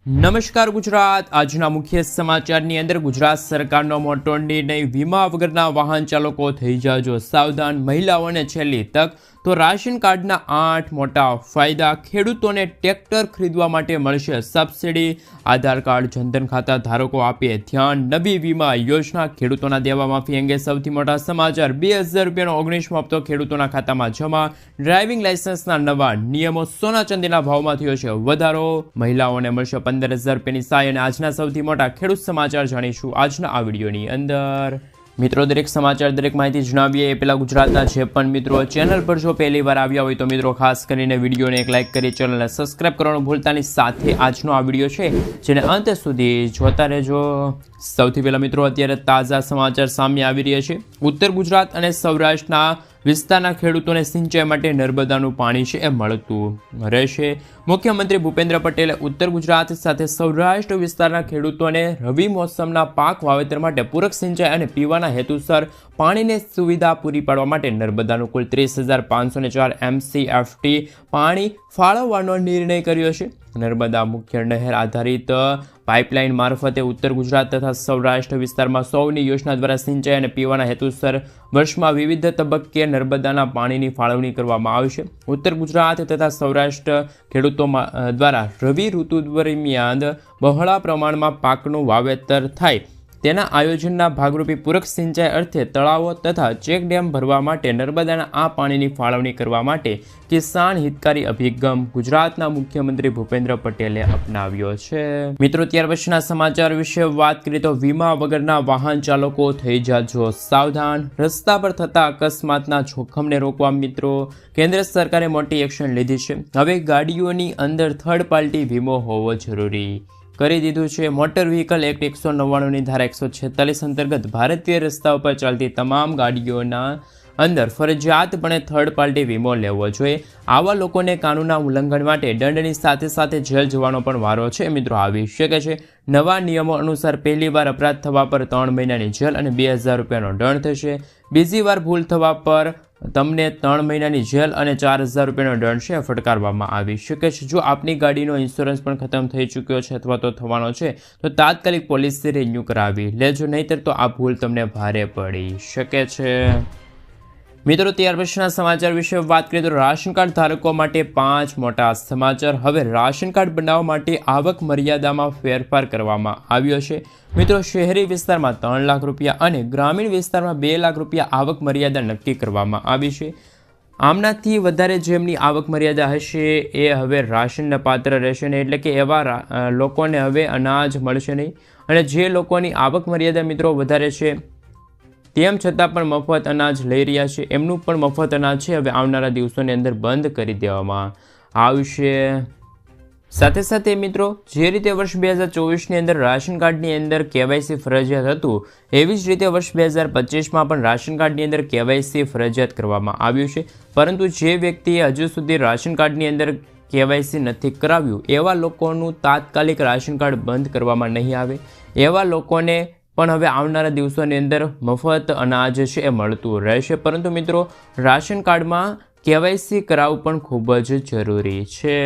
નમસ્કાર ગુજરાત। આજના મુખ્ય સમાચારની અંદર ગુજરાત સરકારનો મોટો નિર્ણય, વીમા વગરના વાહન ચાલકો થઈ જાજો સાવધાન, મહિલાઓને છેલ્લી તક। તો રાશન કાર્ડના 8 મોટા ફાયદા, ખેડૂતોને ટ્રેક્ટર ખરીદવા માટે મળશે સબસિડી, આધાર કાર્ડ જનધન ખાતા ધારકો આપે ધ્યાન, નવી વીમા યોજના, ખેડૂતોના દેવા માફી અંગે સૌથી મોટા સમાચાર, 2000 રૂપિયાનો 19મો હપ્તો ખેડૂતોના ખાતામાં જમા, ડ્રાઇવિંગ લાયસન્સના નવા નિયમો, સોના ચાંદીના ભાવમાં થયો છે વધારો, મહિલાઓને મળશે 15,000 રૂપિયાની સહાય અને આજના સૌથી મોટા ખેડૂત સમાચાર જાણીશું આજના આ વિડીયોની અંદર। મિત્રો, દરેક સમાચાર, દરેક માહિતી જણાવીએ એ પહેલાં ગુજરાતના જે પણ મિત્રો ચેનલ પર જો પહેલી વાર આવ્યા હોય તો મિત્રો ખાસ કરીને વિડીયોને એક લાઇક કરી ચેનલને સબસ્ક્રાઇબ કરવાનું ભૂલતાની સાથે આજનો આ વિડીયો છે જેને અંત સુધી જોતા રહેજો। સૌથી પહેલાં મિત્રો, અત્યારે તાજા સમાચાર સામે આવી રહ્યા છે। ઉત્તર ગુજરાત અને સૌરાષ્ટ્રના વિસ્તારના ખેડૂતોને સિંચાઈ માટે નર્મદાનું પાણી છે એ મળતું રહેશે। મુખ્યમંત્રી ભૂપેન્દ્ર પટેલે ઉત્તર ગુજરાત સાથે સૌરાષ્ટ્ર વિસ્તારના ખેડૂતોને રવિ મોસમના પાક વાવેતર માટે પૂરક સિંચાઈ અને પીવાના હેતુસર પાણીની સુવિધા પૂરી પાડવા માટે નર્મદાનું કુલ 30,504 MCFT પાણી ફાળવવાનો નિર્ણય કર્યો છે। નર્મદા મુખ્ય નહેર આધારિત પાઇપલાઇન મારફતે ઉત્તર ગુજરાત તથા સૌરાષ્ટ્ર વિસ્તારમાં સૌની યોજના દ્વારા સિંચાઈ અને પીવાના હેતુસર વર્ષમાં વિવિધ તબક્કે નર્મદાના પાણીની ફાળવણી કરવામાં આવશે। ઉત્તર ગુજરાત તથા સૌરાષ્ટ્ર ખેડૂતો દ્વારા રવિ ઋતુ દરમિયાન બહોળા પ્રમાણમાં પાકનું વાવેતર થાય તેના આયોજનના ભાગરૂપે પૂરક સિંચાઈ અર્થે તળાવો તથા ચેકડેમ ભરવા માટે નર્મદાના આ પાણીની ફાળવણી કરવા માટે કિસાન હિતકારી અભિગમ ગુજરાતના મુખ્યમંત્રી ભૂપેન્દ્ર પટેલે અપનાવ્યો છે। મિત્રો, ત્યાર પછીના સમાચાર વિશે વાત કરીએ તો વીમા વગરના વાહન ચાલકો થઈ જાજો સાવધાન, રસ્તા પર થતા અકસ્માતના જોખમને રોકવા મિત્રો કેન્દ્ર સરકારે મોટી એક્શન લીધી છે। હવે ગાડીઓની અંદર થર્ડ પાર્ટી વીમો હોવો જરૂરી કરી દીધું છે। મોટર વ્હીકલ એક્ટ 199ની ધારા 146 અંતર્ગત ભારતીય રસ્તા ઉપર ચાલતી તમામ ગાડીઓના અંદર ફરજિયાતપણે થર્ડ પાર્ટી વીમો લેવો જોઈએ। આવા લોકોને કાનૂનના ઉલ્લંઘન માટે દંડની સાથે સાથે જેલ જવાનો પણ વારો છે મિત્રો આવી શકે છે। નવા નિયમો અનુસાર પહેલી વાર અપરાધ થવા પર 3 મહિનાની જેલ અને 2,000 રૂપિયાનો દંડ થશે। બીજી વાર ભૂલ થવા પર તમને 3 મહિનાની જેલ અને 4,000 રૂપિયાનો દંડ છે ફટકારવામાં આવી શકે છે। જો આપની ગાડીનો ઇન્સ્યોરન્સ પણ ખતમ થઈ ચૂક્યો છે અથવા તો થવાનો છે તો તાત્કાલિક પોલિસી રિન્યૂ કરાવી લેજો, નહીંતર તો આ ભૂલ તમને ભારે પડી શકે છે। મિત્રો, ત્યાર પછીના સમાચાર વિશે વાત કરીએ તો રાશન કાર્ડ ધારકો માટે 5 મોટા સમાચાર। હવે રાશન કાર્ડ બનાવવા માટે આવક મર્યાદામાં ફેરફાર કરવામાં આવ્યો છે। મિત્રો, શહેરી વિસ્તારમાં 3 લાખ રૂપિયા અને ગ્રામીણ વિસ્તારમાં 2 લાખ રૂપિયા આવક મર્યાદા નક્કી કરવામાં આવી છે। આમનાથી વધારે જેમની આવક મર્યાદા હશે એ હવે રાશનના પાત્ર રહેશે નહીં, એટલે કે એવા લોકોને હવે અનાજ મળશે નહીં। અને જે લોકોની આવક મર્યાદા મિત્રો વધારે છે તેમ છતાં પણ મફત અનાજ લઈ રહ્યા છે એમનું પણ મફત અનાજ છે હવે આવનારા દિવસોની અંદર બંધ કરી દેવામાં આવશે। સાથે સાથે મિત્રો, જે રીતે વર્ષ 2024ની અંદર રાશન કાર્ડની અંદર KYC ફરજિયાત હતું એવી જ રીતે વર્ષ 2025માં પણ રાશન કાર્ડની અંદર KYC ફરજિયાત કરવામાં આવ્યું છે। પરંતુ જે વ્યક્તિએ હજુ સુધી રાશન કાર્ડની અંદર KYC નથી કરાવ્યું એવા લોકોનું તાત્કાલિક રાશન કાર્ડ બંધ કરવામાં નહીં આવે। એવા લોકોને પણ હવે આવનારા દિવસોની અંદર મફત અનાજ છે એ મળતું રહેશે। પરંતુ મિત્રો, રાશન કાર્ડમાં KYC કરાવવું પણ ખૂબ જ જરૂરી છે।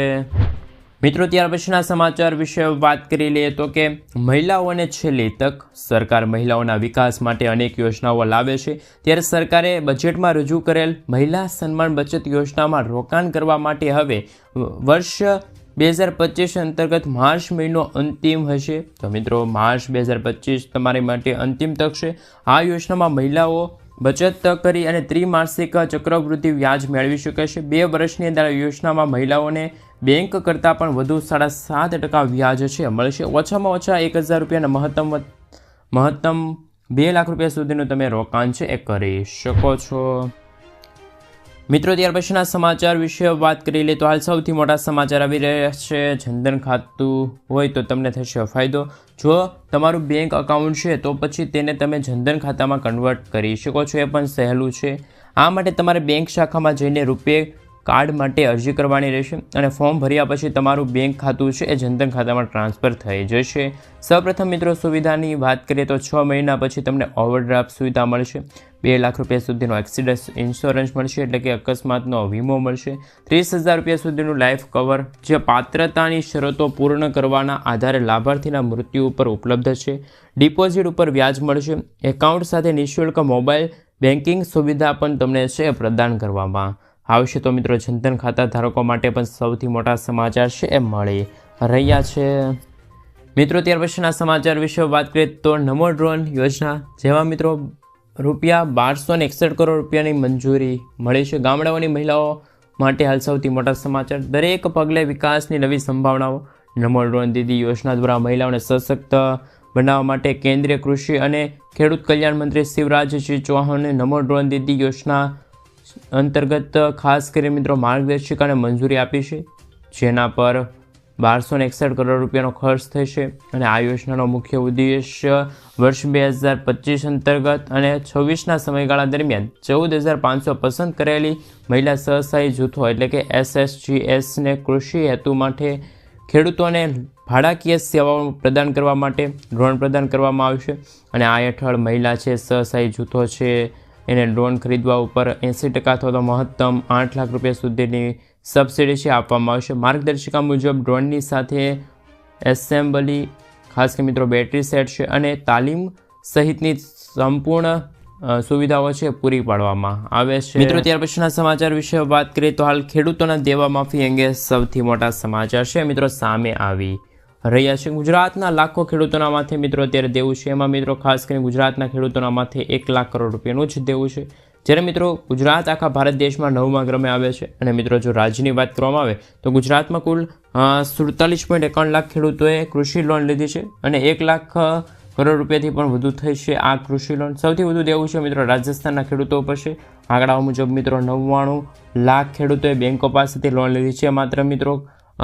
મિત્રો, ત્યાર પછીના સમાચાર વિશે વાત કરી લઈએ તો કે મહિલાઓને છેલ્લી તક, સરકાર મહિલાઓના વિકાસ માટે અનેક યોજનાઓ લાવે છે। ત્યારે સરકારે બજેટમાં રજૂ કરેલ મહિલા સન્માન બચત યોજનામાં રોકાણ કરવા માટે હવે વર્ષ 2025 અંતર્ગત માર્ચ મહિનો અંતિમ હશે। તો મિત્રો, માર્ચ 2025 તમારી માટે અંતિમ તક છે। આ યોજનામાં મહિલાઓ બચત કરી અને ત્રિમાસિક ચક્રવૃદ્ધિ વ્યાજ મેળવી શકે છે। 2 વર્ષની અંદર યોજનામાં મહિલાઓને બેંક કરતાં પણ વધુ 7.5% વ્યાજ છે મળશે। ઓછામાં ઓછા 1,000 રૂપિયાના મહત્તમ 2 લાખ રૂપિયા સુધીનું તમે રોકાણ છે એ કરી શકો છો। મિત્રો, ત્યાર પછીના સમાચાર વિશે વાત કરી લઈએ તો હાલ સૌથી મોટા સમાચાર આવી રહ્યા છે। જનધન ખાતું હોય તો તમને થશે ફાયદો। જો તમારું બેંક અકાઉન્ટ છે તો પછી તેને તમે જનધન ખાતામાં કન્વર્ટ કરી શકો છો, એ પણ સહેલું છે। આ માટે તમારે બેંક શાખામાં જઈને રૂપિયા કાર્ડ માટે અરજી કરવાની રહેશે અને ફોર્મ ભર્યા પછી તમારું બેંક ખાતું છે એ જનધન ખાતામાં ટ્રાન્સફર થઈ જશે. સૌપ્રથમ મિત્રો સુવિધાની વાત કરીએ તો 6 મહિના પછી તમને ઓવરડ્રાફ્ટ સુવિધા મળશે. 2 લાખ રૂપિયા સુધીનો એક્સિડન્ટ ઇન્સ્યોરન્સ મળશે, એટલે કે અકસ્માતનો વીમો મળશે. 30,000 રૂપિયા સુધીનું લાઈફ કવર જે પાત્રતાની શરતો પૂર્ણ કરવાના આધારે લાભાર્થીના મૃત્યુ ઉપર ઉપલબ્ધ છે. ડિપોઝિટ ઉપર વ્યાજ મળશે. એકાઉન્ટ સાથે નિઃશુલ્ક મોબાઈલ બેન્કિંગ સુવિધા પણ તમને છે પ્રદાન કરવામાં આવશે. તો મિત્રો જનધન ખાતા ધારકો માટે પણ સૌથી મોટા સમાચાર છે એ મળી રહ્યા છે. મિત્રો ત્યાર પછીના સમાચાર વિશે વાત કરીએ તો નમો ડ્રોન યોજના જેમાં મિત્રો રૂપિયા 1261 કરોડ રૂપિયાની મંજૂરી મળી છે. ગામડાઓની મહિલાઓ માટે હાલ સૌથી મોટા સમાચાર. દરેક પગલે વિકાસની નવી સંભાવનાઓ. નમો ડ્રોન દીદી યોજના દ્વારા મહિલાઓને સશક્ત બનાવવા માટે કેન્દ્રીય કૃષિ અને ખેડૂત કલ્યાણ મંત્રી શિવરાજસિંહ ચૌહાણે નમો ડ્રોન દીદી યોજના અંતર્ગત ખાસ કરી મિત્રો માર્ગદર્શિકાને મંજૂરી આપી છે, જેના પર 1261 કરોડ રૂપિયાનો ખર્ચ થશે. અને આ યોજનાનો મુખ્ય ઉદ્દેશ્ય વર્ષ 2025 અંતર્ગત અને 26ના સમયગાળા દરમિયાન 14,500 પસંદ કરેલી મહિલા સહસાયી જૂથો એટલે કે SSGSને કૃષિ હેતુ માટે ખેડૂતોને ભાડાકીય સેવાઓ પ્રદાન કરવા માટે ડ્રોન પ્રદાન કરવામાં આવશે. અને આ હેઠળ મહિલા છે, સહસાયી જૂથો છે, એને ડ્રોન ખરીદવા ઉપર 80% અથવા તો મહત્તમ 8 લાખ રૂપિયા સુધીની સબસિડી છે આપવામાં આવશે. માર્ગદર્શિકા મુજબ ડ્રોનની સાથે એસેમ્બલી, ખાસ કે મિત્રો બેટરી સેટ છે અને તાલીમ સહિતની સંપૂર્ણ સુવિધાઓ છે પૂરી પાડવામાં આવે છે. મિત્રો ત્યાર પછીના સમાચાર વિશે વાત કરીએ તો હાલ ખેડૂતોના દેવા માફી અંગે સૌથી મોટા સમાચાર છે મિત્રો સામે આવી રહ્યા છે. ગુજરાતના લાખો ખેડૂતોના માથે મિત્રો અત્યારે દેવું છે. એમાં મિત્રો ખાસ કરીને ગુજરાતના ખેડૂતોના માથે 1 લાખ કરોડ રૂપિયાનું જ દેવું છે. જ્યારે મિત્રો ગુજરાત આખા ભારત દેશમાં 9મા ક્રમે આવે છે. અને મિત્રો જો રાજ્યની વાત કરવામાં આવે તો ગુજરાતમાં કુલ 47.51 લાખ ખેડૂતોએ કૃષિ લોન લીધી છે અને 1 લાખ કરોડ રૂપિયાથી પણ વધુ થઈ છે આ કૃષિ લોન. સૌથી વધુ દેવું છે મિત્રો રાજસ્થાનના ખેડૂતો પર છે. આંકડાઓ મુજબ મિત્રો 99 લાખ ખેડૂતોએ બેંકો પાસેથી લોન લીધી છે. માત્ર મિત્રો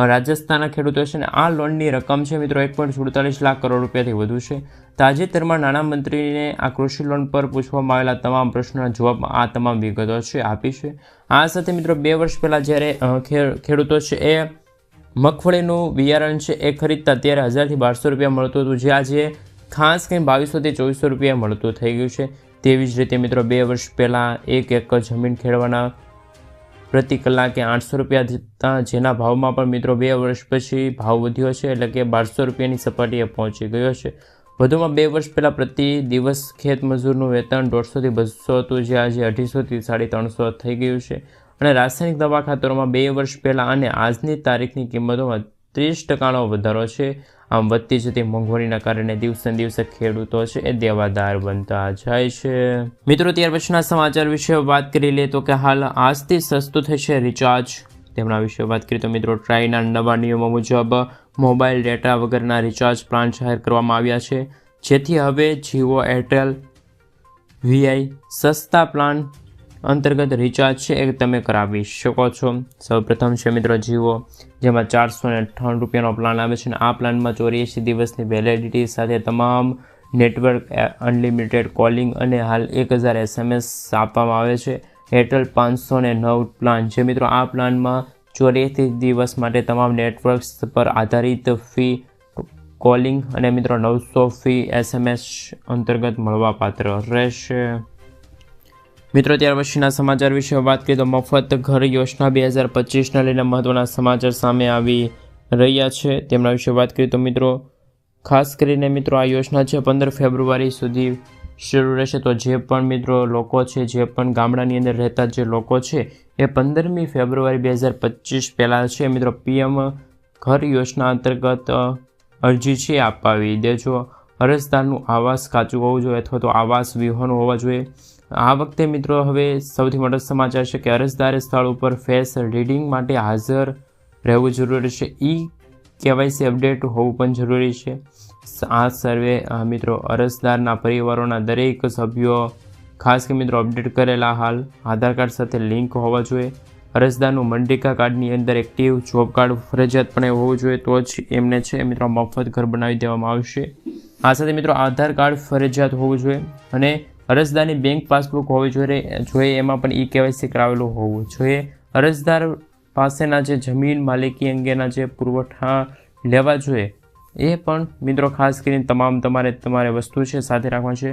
રાજસ્થાનના ખેડૂતો છે ને આ લોનની રકમ છે મિત્રો 1.47 લાખ કરોડ રૂપિયાથી વધુ છે. તાજેતરમાં નાણામંત્રીને આ કૃષિ લોન પર પૂછવામાં આવેલા તમામ પ્રશ્નોના જવાબમાં આ તમામ વિગતો છે આપી છે. આ સાથે મિત્રો 2 વર્ષ પહેલાં જ્યારે ખેડૂતો છે એ મગફળીનું બિયારણ છે એ ખરીદતા ત્યારે 1000 થી 1200 રૂપિયા મળતું હતું, જે આજે ખાસ કરીને 2200 થી 2400 રૂપિયા મળતું થઈ ગયું છે. તેવી જ રીતે મિત્રો 2 વર્ષ પહેલાં 1 એકર જમીન ખેડવાના પ્રતિ કલાકે 800 રૂપિયા હતા, જેના ભાવમાં પણ મિત્રો 2 વર્ષ પછી ભાવ વધ્યો છે, એટલે કે 1200 રૂપિયાની સપાટીએ પહોંચી ગયો છે. વધુમાં 2 વર્ષ પહેલાં પ્રતિ દિવસ ખેત મજૂરનું વેતન 150 થી 200 હતું, જે આજે 250 થી 350 થઈ ગયું છે. અને રાસાયણિક દવા ખાતરોમાં 2 વર્ષ પહેલાં અને આજની તારીખની કિંમતોમાં 30% વધારો છે. આમ વધતી જતી મોંઘવારીના કારણે દિવસે દિવસે ખેડૂતો છે એ દેવાદાર બનતા જાય છે. મિત્રો ત્યાર પછીના સમાચાર વિશે વાત કરી લે તો કે હાલ આજથી સસ્તું થશે રિચાર્જ. તેમના વિશે વાત કરીએ તો મિત્રો ટ્રાઈના નવા નિયમો મુજબ મોબાઈલ ડેટા વગરના રિચાર્જ પ્લાન જાહેર કરવામાં આવ્યા છે, જેથી હવે જીઓ, એરટેલ, વીઆઈ સસ્તા પ્લાન અંતર્ગત રિચાર્જ છે એ તમે કરાવી શકો છો. સૌપ્રથમ છે મિત્રો જીઓ, જેમાં 458 રૂપિયાનો પ્લાન આવે છે અને આ પ્લાનમાં 84 દિવસની વેલિડિટી સાથે તમામ નેટવર્ક અનલિમિટેડ કોલિંગ અને હાલ 1000 SMS આપવામાં આવે છે. એરટેલ 509 પ્લાન, જે મિત્રો આ પ્લાનમાં 84 દિવસ માટે તમામ નેટવર્ક્સ પર આધારિત ફી કોલિંગ અને મિત્રો 900 ફી SMS અંતર્ગત મળવાપાત્ર રહેશે. મિત્રો ત્યાર પછીના સમાચાર વિશે વાત કરીએ તો મફત ઘર યોજના 2025ને લઈને મહત્વના સમાચાર સામે આવી રહ્યા છે. તેમના વિશે વાત કરીએ તો મિત્રો ખાસ કરીને મિત્રો આ યોજના છે 15 ફેબ્રુઆરી સુધી શરૂ રહેશે. તો જે પણ મિત્રો લોકો છે, જે પણ ગામડાની અંદર રહેતા જે લોકો છે એ 15મી ફેબ્રુઆરી 2025 પહેલાં છે મિત્રો PM ઘર યોજના અંતર્ગત અરજી છે અપાવી દેજો. અરજદારનું આવાસ કાચું હોવું જોઈએ અથવા તો આવાસ વિહોણું હોવા જોઈએ. આ વખતે મિત્રો હવે સૌથી મોટો સમાચાર છે કે અરજદારે સ્થળ ઉપર ફેસ રીડિંગ માટે હાજર રહેવું જરૂરી છે. KYC અપડેટ હોવું પણ જરૂરી છે. આ સર્વે મિત્રો અરજદારના પરિવારોના દરેક સભ્યો ખાસ કે મિત્રો અપડેટ કરેલા હાલ આધાર કાર્ડ સાથે લિંક હોવા જોઈએ. અરજદારનું મનરેગા કાર્ડની અંદર એક્ટિવ જોબ કાર્ડ ફરજિયાતપણે હોવું જોઈએ, તો જ એમને છે મિત્રો મફત ઘર બનાવી દેવામાં આવશે. આ સાથે મિત્રો આધાર કાર્ડ ફરજિયાત હોવું જોઈએ અને અરજદારની બેંક પાસબુક હોવી જોઈએ, એમાં પણ KYC કરાવેલું હોવું જોઈએ. અરજદાર પાસેના જે જમીન માલિકી અંગેના જે પુરવઠા લેવા જોઈએ એ પણ મિત્રો ખાસ કરીને તમારે વસ્તુ છે સાથે રાખવા છે.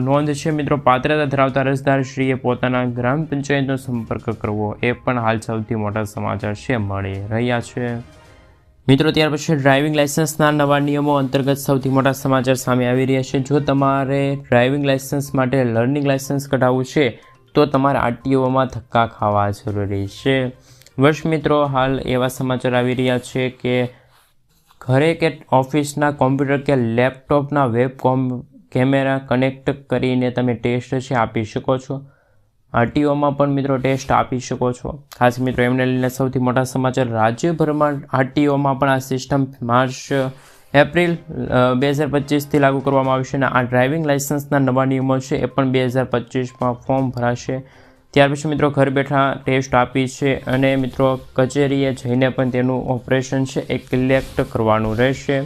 નોંધ છે મિત્રો, પાત્રતા ધરાવતા અરજદારશ્રીએ પોતાના ગ્રામ પંચાયતનો સંપર્ક કરવો, એ પણ હાલ સૌથી મોટા સમાચાર છે મળી રહ્યા છે. મિત્રો ત્યાર પછી ડ્રાઇવિંગ લાઇસન્સના નવા નિયમો અંતર્ગત સૌથી મોટા સમાચાર સામે આવી રહ્યા છે. જો તમારે ડ્રાઇવિંગ લાઇસન્સ માટે લર્નિંગ લાઇસન્સ કઢાવવું છે તો તમારે આરટીઓમાં ધક્કા ખાવા જરૂરી છે. મિત્રો હાલ એવા સમાચાર આવી રહ્યા છે કે ઘરે કે ઓફિસના કોમ્પ્યુટર કે લેપટોપના વેબ કેમેરા કનેક્ટ કરીને તમે ટેસ્ટ છે આપી શકો છો. આરટીઓમાં પણ મિત્રો ટેસ્ટ આપી શકો છો. ખાસ મિત્રો એમને લઈને સૌથી મોટા સમાચાર, રાજ્યભરમાં આરટીઓમાં પણ આ સિસ્ટમ એપ્રિલ 2025થી લાગુ કરવામાં આવશે અને આ ડ્રાઇવિંગ લાઇસન્સના નવા નિયમો છે એ પણ 2025માં ફોર્મ ભરાશે. ત્યાર પછી મિત્રો ઘર બેઠા ટેસ્ટ આપી છે અને મિત્રો કચેરીએ જઈને પણ તેનું ઓપરેશન છે એ ક્લિક કરવાનું રહેશે.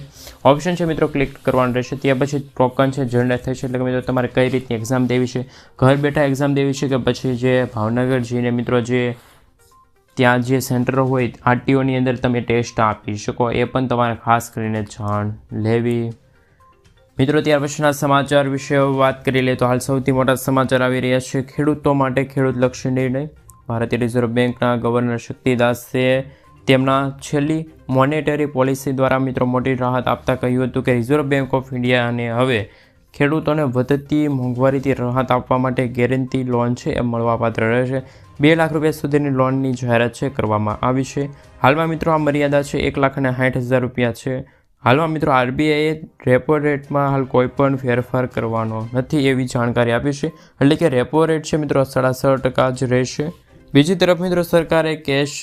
ઓપ્શન છે મિત્રો ક્લિક કરવાનું રહેશે. ત્યાર પછી ટોકન છે જનરેટ થશે, એટલે કે મિત્રો તમારે કઈ રીતની એક્ઝામ દેવી છે, ઘર બેઠા એક્ઝામ દેવી છે કે પછી જે ભાવનગર જઈને મિત્રો જે ત્યાં જે સેન્ટર હોય આરટીઓની અંદર તમે ટેસ્ટ આપી શકો, એ પણ તમારે ખાસ કરીને જાણ લેવી. મિત્રો ત્યાર પછીના સમાચાર વિશે વાત કરી લઈએ તો હાલ સૌથી મોટા સમાચાર આવી રહ્યા છે. ખેડૂતો માટે ખેડૂતલક્ષી નિર્ણય. ભારતીય રિઝર્વ બેંકના ગવર્નર શક્તિદાસે તેમના છેલ્લી મોનેટરી પોલિસી દ્વારા મિત્રો મોટી રાહત આપતા કહ્યું હતું કે રિઝર્વ બેંક ઓફ ઇન્ડિયાને હવે ખેડૂતોને વધતી મોંઘવારીથી રાહત આપવા માટે ગેરંટી લોન છે એ મળવાપાત્ર રહેશે. 2 લાખ રૂપિયા સુધીની લોનની જાહેરાત છે કરવામાં આવી છે. હાલમાં મિત્રો આ મર્યાદા છે 1,60,000 રૂપિયા છે. હાલમાં મિત્રો આરબીઆઈએ રેપો રેટમાં હાલ કોઈ પણ ફેરફાર કરવાનો નથી એવી જાણકારી આપી છે, એટલે કે રેપો રેટ છે મિત્રો 6.5% જ રહેશે. બીજી તરફ મિત્રો સરકારે કેશ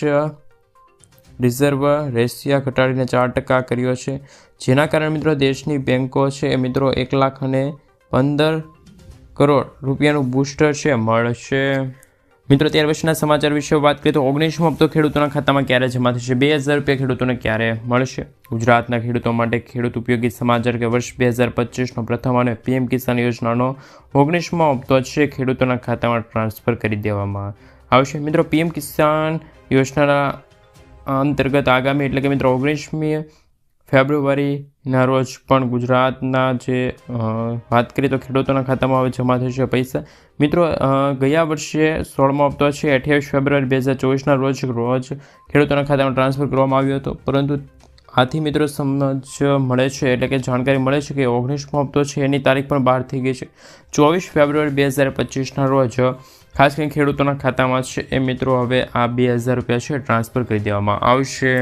રિઝર્વ રેશિયો ઘટાડીને 4% કર્યો છે, જેના કારણે મિત્રો દેશની બેંકો છે એ મિત્રો 1,15 કરોડ રૂપિયાનું બૂસ્ટર છે મળશે. મિત્રો ત્યાર પછીના સમાચાર વિશે વાત કરીએ તો 19મો હપ્તો ખેડૂતોના ખાતામાં ક્યારે જમા થશે? 2,000 રૂપિયા ખેડૂતોને ક્યારે મળશે? ગુજરાતના ખેડૂતો માટે ખેડૂત ઉપયોગી સમાચાર કે વર્ષ 2025નો પ્રથમ અને પીએમ કિસાન યોજનાનો 19મો હપ્તો છે ખેડૂતોના ખાતામાં ટ્રાન્સફર કરી દેવામાં આવશે. મિત્રો પીએમ કિસાન યોજનાના અંતર્ગત આગામી એટલે કે મિત્રો 19મી ફેબ્રુઆરીના રોજ પણ ગુજરાતના જે વાત કરીએ તો ખેડૂતોના ખાતામાં હવે જમા થશે પૈસા. મિત્રો ગયા વર્ષે 16મો હપ્તો છે 28 ફેબ્રુઆરી 2024ના રોજ ખેડૂતોના ખાતામાં ટ્રાન્સફર કરવામાં આવ્યો હતો, પરંતુ આથી મિત્રો સમજ મળે છે એટલે કે જાણકારી મળે છે કે 19મો હપ્તો છે એની તારીખ પણ બહાર થઈ ગઈ છે. 24 ફેબ્રુઆરી 2025ના રોજ ખાસ કરીને ખેડૂતોના ખાતામાં છે એ મિત્રો હવે આ 2,000 રૂપિયા છે ટ્રાન્સફર કરી દેવામાં આવશે.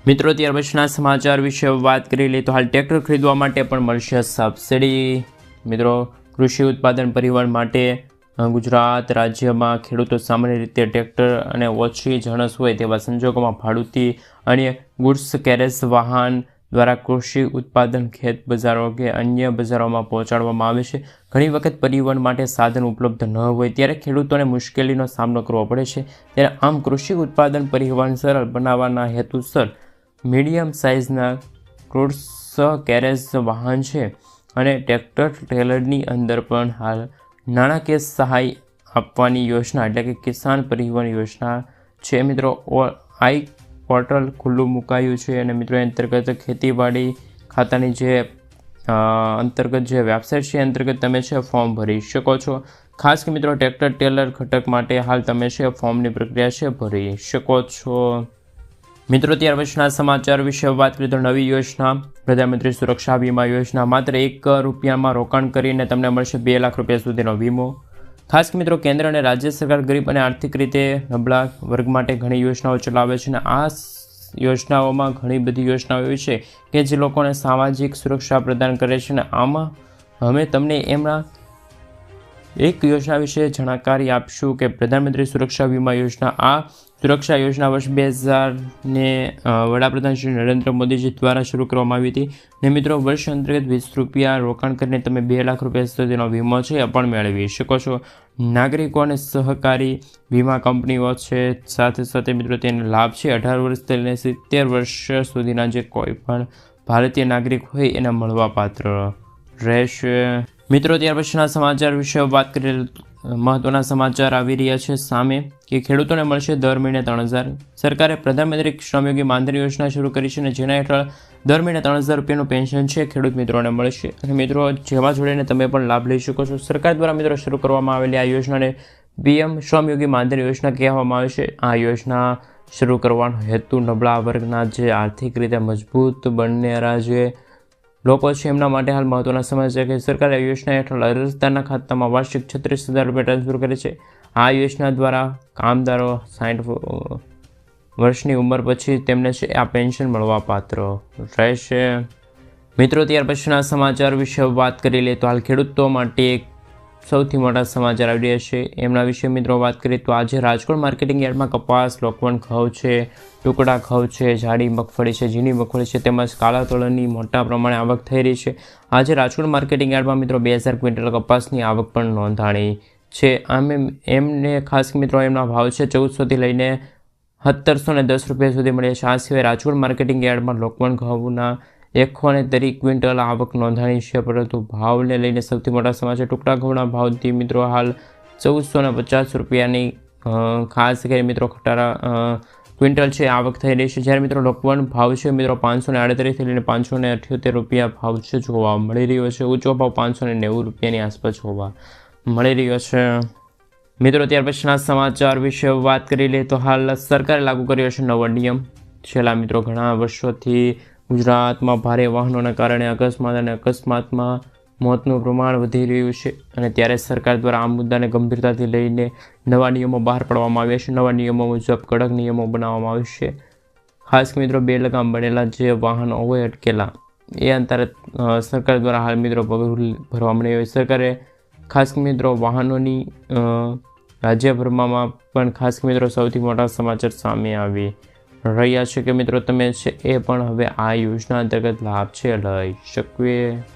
મિત્રો ત્યાર પછીના સમાચાર વિશે વાત કરી લઈએ તો હાલ ટ્રેક્ટર ખરીદવા માટે પણ મળશે સબસિડી. મિત્રો કૃષિ ઉત્પાદન પરિવહન માટે ગુજરાત રાજ્યમાં ખેડૂતો સામાન્ય રીતે ટ્રેક્ટર અને ઓછી જણસ હોય તેવા સંજોગોમાં ભાડુતી અને ગુડ્સ કેરેજ વાહન દ્વારા કૃષિ ઉત્પાદન ખેત બજારો કે અન્ય બજારોમાં પહોંચાડવામાં આવે છે. ઘણી વખત પરિવહન માટે સાધન ઉપલબ્ધ ન હોય ત્યારે ખેડૂતોને મુશ્કેલીનો સામનો કરવો પડે છે. ત્યારે આમ કૃષિ ઉત્પાદન પરિવહન સરળ બનાવવાના હેતુસર મીડિયમ સાઇઝના ગુડ્સ કેરેજ વાહન છે અને ટ્રેક્ટર ટ્રેલરની અંદર પણ હાલ નાણાકીય સહાય આપવાની યોજના એટલે કે કિસાન પરિવહન યોજના છે મિત્રો આઈ પોર્ટલ ખુલ્લું મુકાયું છે અને મિત્રો અંતર્ગત ખેતીવાડી ખાતાની જે અંતર્ગત જે વેબસાઇટ છે અંતર્ગત તમે છે ફોર્મ ભરી શકો છો. ખાસ કે મિત્રો ટ્રેક્ટર ટેલર ઘટક માટે હાલ તમે છે ફોર્મની પ્રક્રિયા છે ભરી શકો છો. મિત્રો ત્યાર પછીના સમાચાર વિશે વાત કરીએ તો નવી યોજના પ્રધાનમંત્રી સુરક્ષા વીમા યોજના. માત્ર ₹1 રોકાણ કરીને તમને મળશે 2 લાખ રૂપિયા સુધીનો વીમો. ખાસ મિત્રો કેન્દ્ર અને રાજ્ય સરકાર ગરીબ અને આર્થિક રીતે નબળા વર્ગ માટે ઘણી યોજનાઓ ચલાવે છે અને આ યોજનાઓમાં ઘણી બધી યોજનાઓ એવી છે કે જે લોકોને સામાજિક સુરક્ષા પ્રદાન કરે છે અને આમાં અમે તમને એમના એક યોજના વિશે જાણકારી આપશું કે પ્રધાનમંત્રી સુરક્ષા વીમા યોજના. આ સુરક્ષા યોજના વર્ષ 2000ને વડાપ્રધાન શ્રી નરેન્દ્ર મોદીજી દ્વારા શરૂ કરવામાં આવી હતી ને મિત્રો વર્ષ અંતર્ગત ₹20 રોકાણ કરીને તમે 2 લાખ રૂપિયા સુધીનો વીમો છે એ પણ મેળવી શકો છો. નાગરિકો અને સહકારી વીમા કંપનીઓ છે સાથે સાથે મિત્રો તેનો લાભ છે 18 વર્ષથી લઈને 70 વર્ષ સુધીના જે કોઈ પણ ભારતીય નાગરિક હોય એને મળવાપાત્ર રહેશે. મિત્રો ત્યાર પછીના સમાચાર વિશે વાત કરીએ મહત્વના સમાચાર આવી રહ્યા છે સામે કે ખેડૂતોને મળશે દર મહિને 3,000. સરકારે પ્રધાનમંત્રી શ્રમયોગી માનધન યોજના શરૂ કરી છે અને જેના હેઠળ દર મહિને 3,000 રૂપિયાનું પેન્શન છે ખેડૂત મિત્રોને મળશે. અને મિત્રો જેમાં જોડીને તમે પણ લાભ લઈ શકો છો. સરકાર દ્વારા મિત્રો શરૂ કરવામાં આવેલી આ યોજનાને PM શ્રમયોગી માનધન યોજના કહેવામાં આવે છે. આ યોજના શરૂ કરવાનો હેતુ નબળા વર્ગના જે આર્થિક રીતે મજબૂત બનનારા જે લોકો છે એમના માટે હાલ મહત્વના સમાચાર છે કે સરકારે આ યોજના હેઠળ અરજદારના ખાતામાં વાર્ષિક 36,000 રૂપિયા ટ્રાન્સફર કરે છે. આ યોજના દ્વારા કામદારો 60 વર્ષની ઉંમર પછી તેમને છે આ પેન્શન મળવા પાત્ર રહેશે. મિત્રો ત્યાર પછીના સમાચાર વિશે વાત કરી લઈએ તો હાલ ખેડૂતો માટે એક સૌથી મોટા સમાચાર આવી રહ્યા છે એમના વિશે મિત્રો વાત કરીએ તો આજે રાજકોટ માર્કેટિંગ યાર્ડમાં કપાસ, લોકવન ઘઉં છે, ટુકડા ઘઉં છે, જાડી મગફળી છે, ઝીણી મગફળી છે તેમજ કાળા તળની મોટા પ્રમાણે આવક થઈ રહી છે. આજે રાજકોટ માર્કેટિંગ યાર્ડમાં મિત્રો 2,000 ક્વિન્ટલ કપાસની આવક પણ નોંધાણી છે. એમને ખાસ મિત્રો એમના ભાવ છે 1,400થી લઈને 1,710 રૂપિયા સુધી મળ્યા છે. આ સિવાય રાજકોટ માર્કેટિંગ યાર્ડમાં લોકવન ઘઉંના 130 ક્વિન્ટલ આવક નોંધાણી છે. પરંતુ ભાવને લઈને સૌથી મોટા સમાચાર ટુકડા ઘઉંના ભાવથી મિત્રો હાલ 1,450 રૂપિયાની ખાસ કરી મિત્રો ખટારા ક્વિન્ટલ છે આવક થઈ રહી છે. જ્યારે મિત્રો લોકવન ભાવ છે મિત્રો 538થી લઈને 578 રૂપિયા ભાવ છે જોવા મળી રહ્યો છે. ઊંચો ભાવ 590 રૂપિયાની આસપાસ જોવા મળી રહ્યો છે. મિત્રો ત્યાર પછીના સમાચાર વિશે વાત કરી લઈએ તો હાલ સરકારે લાગુ કર્યો છે નવો નિયમ. છેલ્લા મિત્રો ઘણા વર્ષોથી ગુજરાતમાં ભારે વાહનોના કારણે અકસ્માત અને અકસ્માતમાં મોતનું પ્રમાણ વધી રહ્યું છે અને ત્યારે સરકાર દ્વારા આ મુદ્દાને ગંભીરતાથી લઈને નવા નિયમો બહાર પાડવામાં આવ્યા છે. નવા નિયમો મુજબ કડક નિયમો બનાવવામાં આવશે. ખાસ મિત્રો 2 લગામ બનેલા જે વાહનો હોય અટકેલા એ અંતરે સરકાર દ્વારા હાલ મિત્રો પગલું ભરવા મળ્યું. સરકારે ખાસ મિત્રો વાહનોની રાજ્યભરમાં પણ ખાસ મિત્રો સૌથી મોટા સમાચાર સામે આવી રહ્યા છે કે મિત્રો તમે છે એ પણ હવે આ યોજના અંતર્ગત લાભ છે લઈ શકીએ.